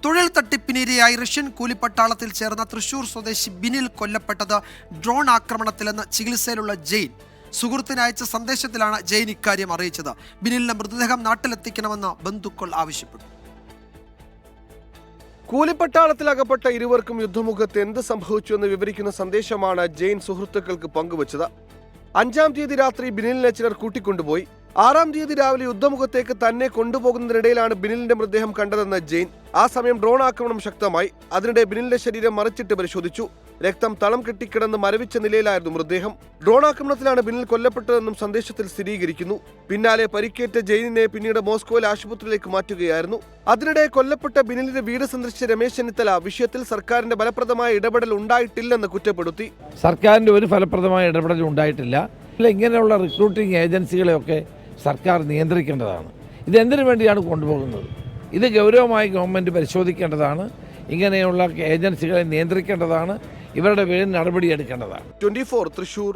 തൊഴിൽ തട്ടിപ്പിനിരയായി റഷ്യൻ കൂലിപ്പട്ടാളത്തിൽ ചേർന്ന തൃശൂർ സ്വദേശി ബിനിൽ കൊല്ലപ്പെട്ടത് ഡ്രോൺ ആക്രമണത്തിലെന്ന് ചികിത്സയിലുള്ള ജെയിൻ. സുഹൃത്തിന് അയച്ച സന്ദേശത്തിലാണ് ജെയിൻ ഇക്കാര്യം അറിയിച്ചത്. ബിനിലിന്റെ മൃതദേഹം നാട്ടിലെത്തിക്കണമെന്ന് ബന്ധുക്കൾ ആവശ്യപ്പെട്ടു. കൂലിപ്പട്ടാളത്തിലകപ്പെട്ട ഇരുവർക്കും യുദ്ധമുഖത്ത് എന്ത് സംഭവിച്ചുവെന്ന് വിവരിക്കുന്ന സന്ദേശമാണ് ജെയിൻ സുഹൃത്തുക്കൾക്ക് പങ്കുവച്ചത്. 5-ാം തീയതി രാത്രി ബിനിലിനെ ചിലർ കൂട്ടിക്കൊണ്ടുപോയി. 6-ാം തീയതി രാവിലെ യുദ്ധമുഖത്തേക്ക് തന്നെ കൊണ്ടുപോകുന്നതിനിടയിലാണ് ബിനിലിന്റെ മൃതദേഹം കണ്ടതെന്ന് ജെയിൻ. ആ സമയം ഡ്രോൺ ആക്രമണം ശക്തമായി. അതിനിടെ ബിനിലിന്റെ ശരീരം മറിച്ചിട്ട് പരിശോധിച്ചു. രക്തം തളം കെട്ടിക്കിടന്ന് മരവിച്ച നിലയിലായിരുന്നു മൃതദേഹം. ഡ്രോൺ ആക്രമണത്തിലാണ് ബിനിൽ കൊല്ലപ്പെട്ടതെന്നും സന്ദേശത്തിൽ സ്ഥിരീകരിക്കുന്നു. പിന്നാലെ പരിക്കേറ്റ ജെയിനിനെ പിന്നീട് മോസ്കോയിലെ ആശുപത്രിയിലേക്ക് മാറ്റുകയായിരുന്നു. അതിനിടെ കൊല്ലപ്പെട്ട ബിനിലിന്റെ വീട് സന്ദർശിച്ച രമേശ് ചെന്നിത്തല വിഷയത്തിൽ സർക്കാരിന്റെ ഫലപ്രദമായ ഇടപെടൽ ഉണ്ടായിട്ടില്ലെന്ന് കുറ്റപ്പെടുത്തി. സർക്കാരിന്റെ ഒരു ഫലപ്രദമായ ഇടപെടൽ ഉണ്ടായിട്ടില്ല. ഇങ്ങനെയുള്ള റിക്രൂട്ടിംഗ് ഏജൻസികളെയൊക്കെ സർക്കാർ നിയന്ത്രിക്കേണ്ടതാണ്. ഇതെന്തിനു വേണ്ടിയാണ് കൊണ്ടുപോകുന്നത്? ഇത് ഗൗരവമായി ഗവൺമെന്റ് പരിശോധിക്കേണ്ടതാണ്. ഇങ്ങനെയുള്ള ഏജൻസികളെ നിയന്ത്രിക്കേണ്ടതാണ്. ഇവരുടെ പേരിൽ നടപടിയെടുക്കേണ്ടതാണ്. 24 തൃശൂർ.